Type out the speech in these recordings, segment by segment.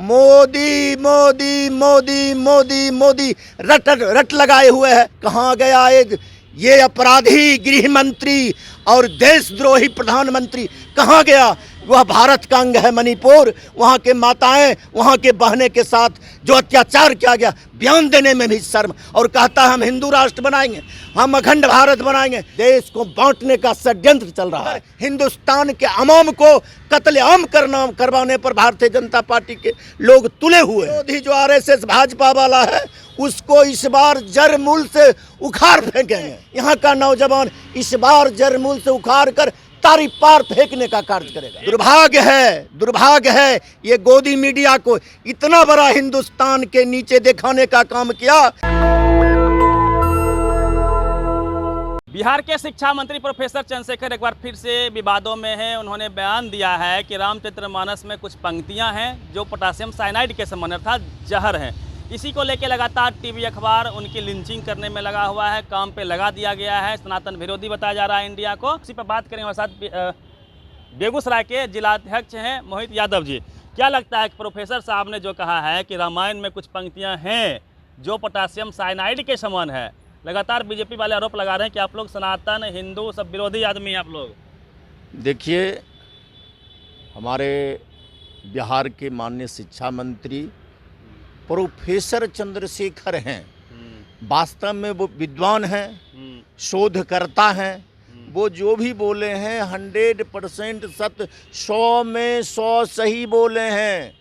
मोदी मोदी मोदी मोदी मोदी रट लगाए हुए है। कहाँ गया ये अपराधी गृह मंत्री और देशद्रोही प्रधानमंत्री, कहाँ गया? वह भारत का अंग है मणिपुर, वहाँ के माताएं, वहाँ के बहने के साथ जो अत्याचार किया गया, बयान देने में भी शर्म। और कहता है हम हिंदू राष्ट्र बनाएंगे, हम अखंड भारत बनाएंगे। देश को बांटने का षड्यंत्र चल रहा है। हिंदुस्तान के अवाम को कत्लेआम करवाने पर भारतीय जनता पार्टी के लोग तुले हुए। विरोधी जो आरएसएस भाजपा वाला है उसको इस बार जड़ मूल से उखाड़ फेंकेंगे। यहाँ का नौजवान इस बार जड़ मूल से उखाड़ कर तारी पार फेंकने का कार्य करेगा। दुर्भाग्य है ये गोदी मीडिया को इतना बड़ा हिंदुस्तान के नीचे दिखाने का काम किया। बिहार के शिक्षा मंत्री प्रोफेसर चंद्रशेखर एक बार फिर से विवादों में हैं। उन्होंने बयान दिया है कि रामचरितमानस में कुछ पंक्तियां हैं जो पोटासियम साइनाइड के समान अर्थात जहर हैं। इसी को लेकर लगातार टीवी अखबार उनकी लिंचिंग करने में लगा हुआ है, काम पे लगा दिया गया है। सनातन विरोधी बताया जा रहा है इंडिया को। इसी पर बात करेंगे हमारे साथ बेगूसराय के जिलाध्यक्ष हैं मोहित यादव जी। क्या लगता है कि प्रोफेसर साहब ने जो कहा है कि रामायण में कुछ पंक्तियाँ हैं जो पोटासियम साइनाइड के समान है, लगातार बीजेपी वाले आरोप लगा रहे हैं कि आप लोग सनातन हिंदू सब विरोधी आदमी हैं आप लोग। देखिए, हमारे बिहार के माननीय शिक्षा मंत्री प्रोफेसर चंद्रशेखर हैं। वास्तव में वो विद्वान हैं, शोधकर्ता हैं। वो जो भी बोले हैं 100% सत्य, 100 में 100 सही बोले हैं।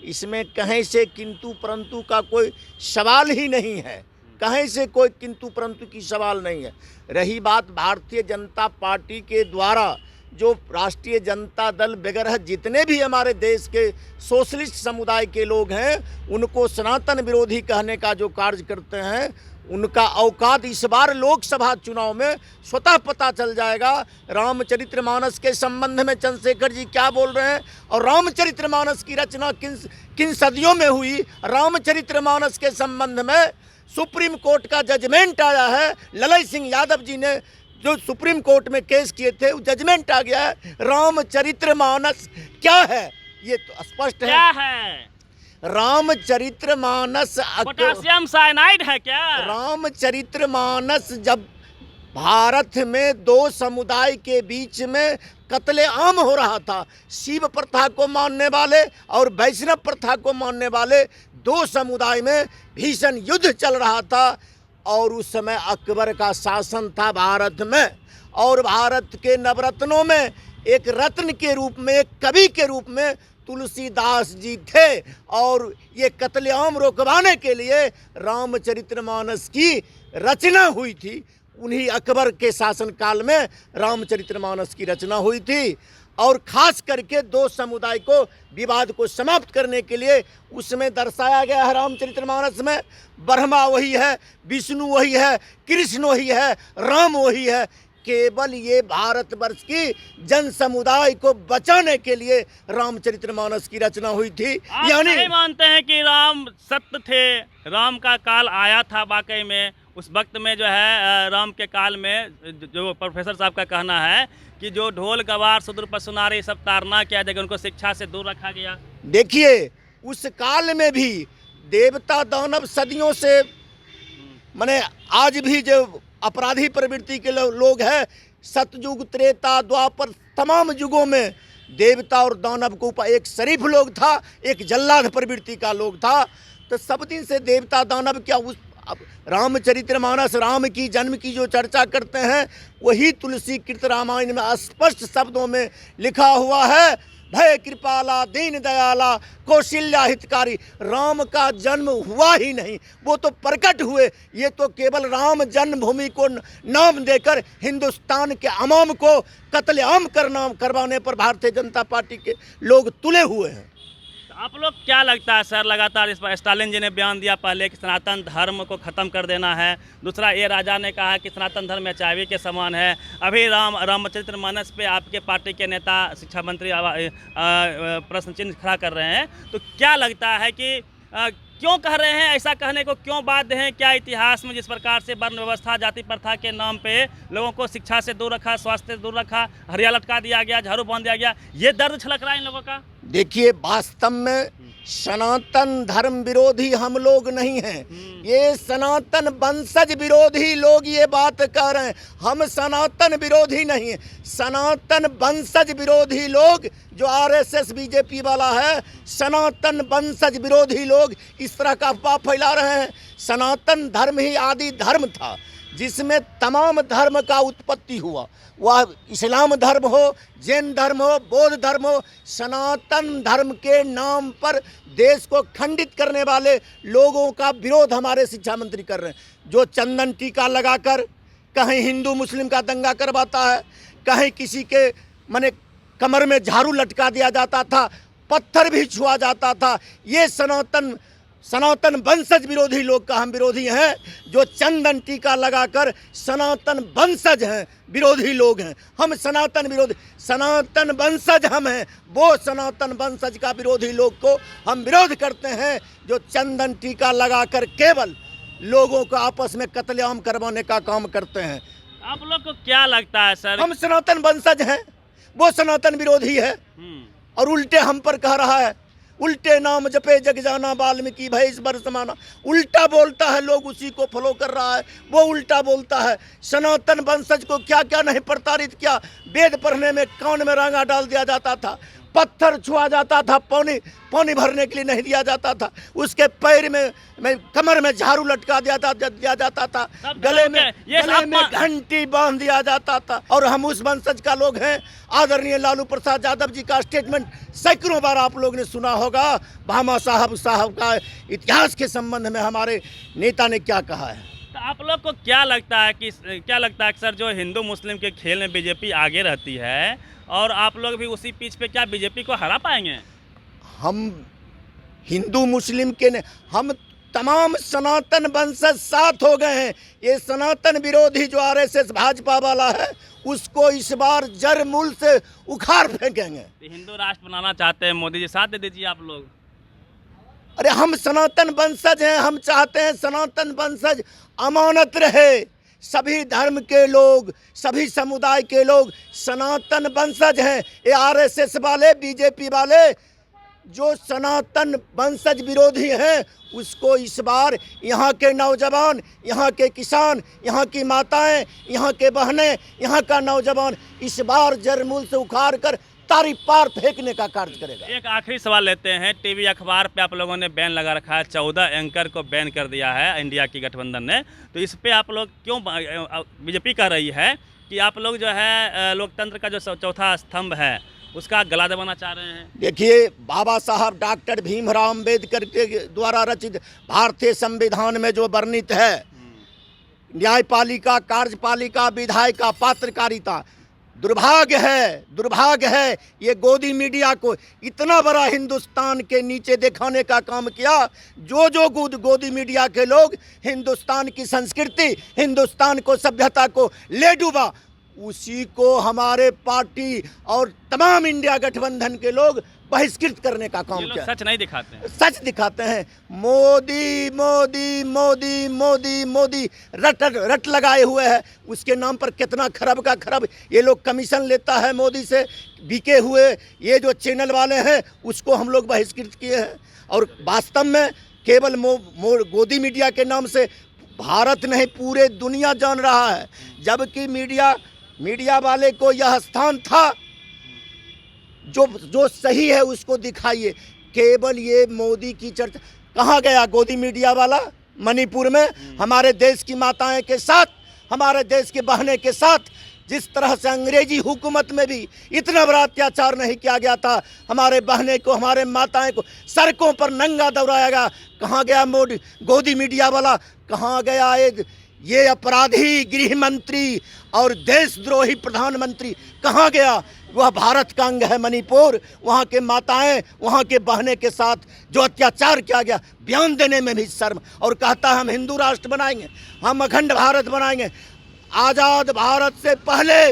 इसमें कहीं से किंतु परंतु का कोई सवाल ही नहीं है, कहीं से कोई किंतु परंतु की सवाल नहीं है। रही बात भारतीय जनता पार्टी के द्वारा जो राष्ट्रीय जनता दल वगैरह जितने भी हमारे देश के सोशलिस्ट समुदाय के लोग हैं उनको सनातन विरोधी कहने का जो कार्य करते हैं, उनका औकात इस बार लोकसभा चुनाव में स्वतः पता चल जाएगा। रामचरितमानस के संबंध में चंद्रशेखर जी क्या बोल रहे हैं और रामचरितमानस की रचना किन सदियों में हुई। रामचरितमानस के संबंध में सुप्रीम कोर्ट का जजमेंट आया है। ललय सिंह यादव जी ने जो सुप्रीम कोर्ट में केस किए थे, वो जजमेंट आ गया है। रामचरितमानस क्या है ये तो स्पष्ट है। क्या है रामचरितमानस? पोटासियम साइनाइड है क्या? रामचरितमानस जब भारत में दो समुदाय के बीच में कत्लेआम हो रहा था, शिव प्रथा को मानने वाले और वैष्णव प्रथा को मानने वाले दो समुदाय में भीषण युद्ध चल रहा था। और उस समय अकबर का शासन था भारत में, और भारत के नवरत्नों में एक रत्न के रूप में, एक कवि के रूप में तुलसीदास जी थे। और ये कत्लेआम रोकवाने के लिए रामचरितमानस की रचना हुई थी। उन्हीं अकबर के शासनकाल में रामचरितमानस की रचना हुई थी। और खास करके दो समुदाय को विवाद को समाप्त करने के लिए उसमें दर्शाया गया है। रामचरितमानस में ब्रह्मा वही है, विष्णु वही है, कृष्ण वही है, राम वही है। केवल ये भारतवर्ष की जन समुदाय को बचाने के लिए रामचरितमानस की रचना हुई थी। यानी नहीं मानते हैं कि राम सत्य थे, राम का काल आया था वाकई में। उस वक्त में जो है राम के काल में जो प्रोफेसर साहब का कहना है कि जो ढोल गवार सुदूर पसुनारे सब तारना किया जाएगा, उनको शिक्षा से दूर रखा गया। देखिए, उस काल में भी देवता दानव सदियों से माने आज भी जो अपराधी प्रवृत्ति के लोग हैं, सतयुग त्रेता द्वापर तमाम युगों में देवता और दानव को ऊपर एक शरीफ लोग था, एक जल्लाद प्रवृत्ति का लोग था। तो सब दिन से देवता दानव क्या उस रामचरितमानस राम की जन्म की जो चर्चा करते हैं वही तुलसी कृत रामायण में स्पष्ट शब्दों में लिखा हुआ है। भय कृपाला दीन दयाला कौशल्या हितकारी। राम का जन्म हुआ ही नहीं, वो तो प्रकट हुए। ये तो केवल राम जन्मभूमि को नाम देकर हिंदुस्तान के अवाम को कत्लेआम करवाने पर भारतीय जनता पार्टी के लोग तुले हुए हैं। आप लोग क्या लगता है सर, लगातार इस पर स्टालिन जी ने बयान दिया पहले कि सनातन धर्म को ख़त्म कर देना है, दूसरा ए राजा ने कहा कि सनातन धर्म एचआईवी के समान है। अभी रामचरितमानस पे आपके पार्टी के नेता शिक्षा मंत्री प्रश्न चिन्ह खड़ा कर रहे हैं। तो क्या लगता है कि क्यों कह रहे हैं, ऐसा कहने को क्यों बाध्य हैं? क्या इतिहास में जिस प्रकार से वर्ण व्यवस्था जाति प्रथा के नाम पे लोगों को शिक्षा से दूर रखा, स्वास्थ्य से दूर रखा, हरिया लटका दिया गया, झाड़ू बांध दिया गया, ये दर्द छलक रहा है इन लोगों का? देखिए, वास्तव में सनातन धर्म विरोधी हम लोग नहीं हैं, ये सनातन वंशज विरोधी लोग ये बात कह रहे हैं। हम सनातन विरोधी नहीं है, सनातन वंशज विरोधी लोग जो आरएसएस बीजेपी वाला है, सनातन वंशज विरोधी लोग इस तरह का अफवाह फैला रहे हैं। सनातन धर्म ही आदि धर्म था जिसमें तमाम धर्म का उत्पत्ति हुआ, वह इस्लाम धर्म हो, जैन धर्म हो, बौद्ध धर्म हो। सनातन धर्म के नाम पर देश को खंडित करने वाले लोगों का विरोध हमारे शिक्षा मंत्री कर रहे हैं। जो चंदन टीका लगाकर कहीं हिंदू मुस्लिम का दंगा करवाता है, कहीं किसी के माने कमर में झाड़ू लटका दिया जाता था, पत्थर भी छुआ जाता था। ये सनातन वंशज विरोधी लोग का हम विरोधी हैं, जो चंदन टीका लगाकर सनातन वंशज हैं, विरोधी लोग हैं। हम सनातन विरोधी, सनातन वंशज हम हैं, वो सनातन वंशज का विरोधी लोग को हम विरोध करते हैं जो चंदन टीका लगाकर केवल लोगों को आपस में कत्लेआम करवाने का काम करते हैं। आप लोग को क्या लगता है सर? हम सनातन वंशज हैं, वो सनातन विरोधी है और उल्टे हम पर कह रहा है। उल्टे नाम जपे जग जाना वाल्मीकि भय इस बर समाना। उल्टा बोलता है, लोग उसी को फॉलो कर रहा है, वो उल्टा बोलता है। सनातन वंशज को क्या क्या नहीं प्रताड़ित किया। वेद पढ़ने में कान में रांगा डाल दिया जाता था, पत्थर छुआ जाता था, पानी भरने के लिए नहीं दिया जाता था, उसके पैर में कमर में झाड़ू लटका दिया जाता था, गले में घंटी बांध दिया जाता था। और हम उस वंशज का लोग हैं। आदरणीय लालू प्रसाद यादव जी का स्टेटमेंट सैकड़ों बार आप लोग ने सुना होगा। भामा साहब का इतिहास के संबंध में हमारे नेता ने क्या कहा है। तो आप लोग को क्या लगता है कि सर जो हिंदू मुस्लिम के खेल में बीजेपी आगे रहती है और आप लोग भी उसी पिच पे क्या बीजेपी को हरा पाएंगे? हम हिंदू मुस्लिम के ने हम तमाम सनातन वंशज साथ हो गए हैं। ये सनातन विरोधी जो आरएसएस भाजपा वाला है, उसको इस बार जड़ मूल से उखाड़ फेंकेंगे। तो हिंदू राष्ट्र बनाना चाहते हैं मोदी जी, साथ दे दीजिए आप लोग। अरे हम सनातन वंशज हैं, हम चाहते हैं सनातन वंशज अमानत रहे। सभी धर्म के लोग, सभी समुदाय के लोग सनातन वंशज हैं। ये आरएसएस वाले, बीजेपी वाले जो सनातन वंशज विरोधी हैं, उसको इस बार यहाँ के नौजवान, यहाँ के किसान, यहाँ की माताएं, यहाँ के बहनें, यहाँ का नौजवान इस बार जड़मूल से उखाड़ कर तारी पार फेंकने का कार्य करेगा। एक आखिरी सवाल लेते हैं। टीवी अखबार पे आप लोगों ने बैन लगा रखा है, 14 एंकर को बैन कर दिया है इंडिया की गठबंधन ने। तो इस पे आप लोग क्यों, बीजेपी कह रही है कि आप लोग जो है लोकतंत्र का जो चौथा स्तंभ है उसका गला दबाना चाह रहे हैं? देखिए, बाबा साहब डॉक्टर भीमराव अम्बेडकर के द्वारा रचित भारतीय संविधान में जो वर्णित है, न्यायपालिका, कार्यपालिका, विधायिका, पत्रकारिता, दुर्भाग्य है ये गोदी मीडिया को इतना बड़ा हिंदुस्तान के नीचे दिखाने का काम किया। जो गोदी मीडिया के लोग हिंदुस्तान की संस्कृति, हिंदुस्तान को, सभ्यता को ले डूबा, उसी को हमारे पार्टी और तमाम इंडिया गठबंधन के लोग बहिष्कृत करने का काम किया। सच नहीं दिखाते हैं, सच दिखाते हैं। मोदी मोदी मोदी मोदी मोदी रट लगाए हुए हैं। उसके नाम पर कितना खरब का खरब ये लोग कमीशन लेता है मोदी से। बिके हुए ये जो चैनल वाले हैं उसको हम लोग बहिष्कृत किए हैं। और वास्तव में केवल गोदी मीडिया के नाम से भारत नहीं, पूरे दुनिया जान रहा है। जबकि मीडिया वाले को यह स्थान था, जो सही है उसको दिखाइए। केवल ये मोदी की चर्चा। कहाँ गया गोदी मीडिया वाला? मणिपुर में हमारे देश की माताएं के साथ, हमारे देश के बहनें के साथ जिस तरह से अंग्रेजी हुकूमत में भी इतना बड़ा अत्याचार नहीं किया गया था, हमारे बहनें को, हमारे माताएं को सड़कों पर नंगा दौड़ाया गया। कहाँ गया मोदी गोदी मीडिया वाला? कहाँ गया ये अपराधी गृह मंत्री और देशद्रोही प्रधानमंत्री? कहाँ गया? वह भारत का अंग है मणिपुर। वहाँ के माताएं, वहाँ के बहनें के साथ जो अत्याचार किया गया, बयान देने में भी शर्म। और कहता है हम हिंदू राष्ट्र बनाएंगे, हम अखंड भारत बनाएंगे। आज़ाद भारत से पहले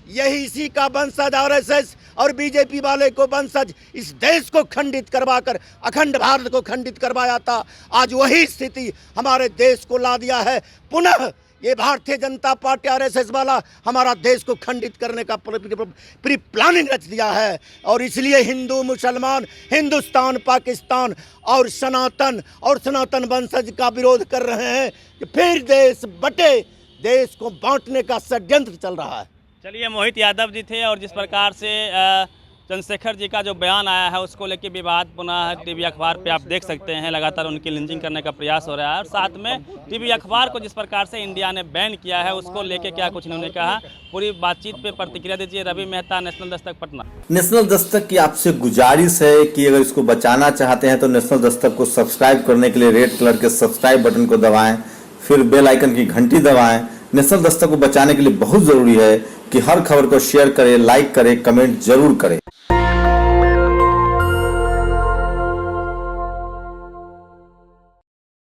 यही इसी का वंशज आरएसएस और बीजेपी वाले को वंशज इस देश को खंडित करवाकर अखंड भारत को खंडित करवाया था। आज वही स्थिति हमारे देश को ला दिया है। पुनः ये भारतीय जनता पार्टी आरएसएस वाला हमारा देश को खंडित करने का प्री प्लानिंग रच दिया है। और इसलिए हिंदू मुसलमान, हिंदुस्तान पाकिस्तान और सनातन वंशज का विरोध कर रहे हैं कि फिर देश बटे, देश को बांटने का षड्यंत्र चल रहा है। चलिए, मोहित यादव जी थे और जिस प्रकार से चंद्रशेखर जी का जो बयान आया है उसको लेके विवाद पुनः टीवी अखबार पे आप देख सकते हैं, लगातार उनकी लिंचिंग करने का प्रयास हो रहा है। और साथ में टीवी अखबार को जिस प्रकार से इंडिया ने बैन किया है उसको लेके क्या कुछ इन्होंने कहा, पूरी बातचीत पे प्रतिक्रिया दीजिए। रवि मेहता, नेशनल दस्तक, पटना। नेशनल दस्तक की आपसे गुजारिश है कि अगर इसको बचाना चाहते हैं तो नेशनल दस्तक को सब्सक्राइब करने के लिए रेड कलर के सब्सक्राइब बटन को दबाएं, फिर बेल आइकन की घंटी दबाएं। नेशनल दस्तक को बचाने के लिए बहुत जरूरी है कि हर खबर को शेयर करें, लाइक करें, कमेंट जरूर करें।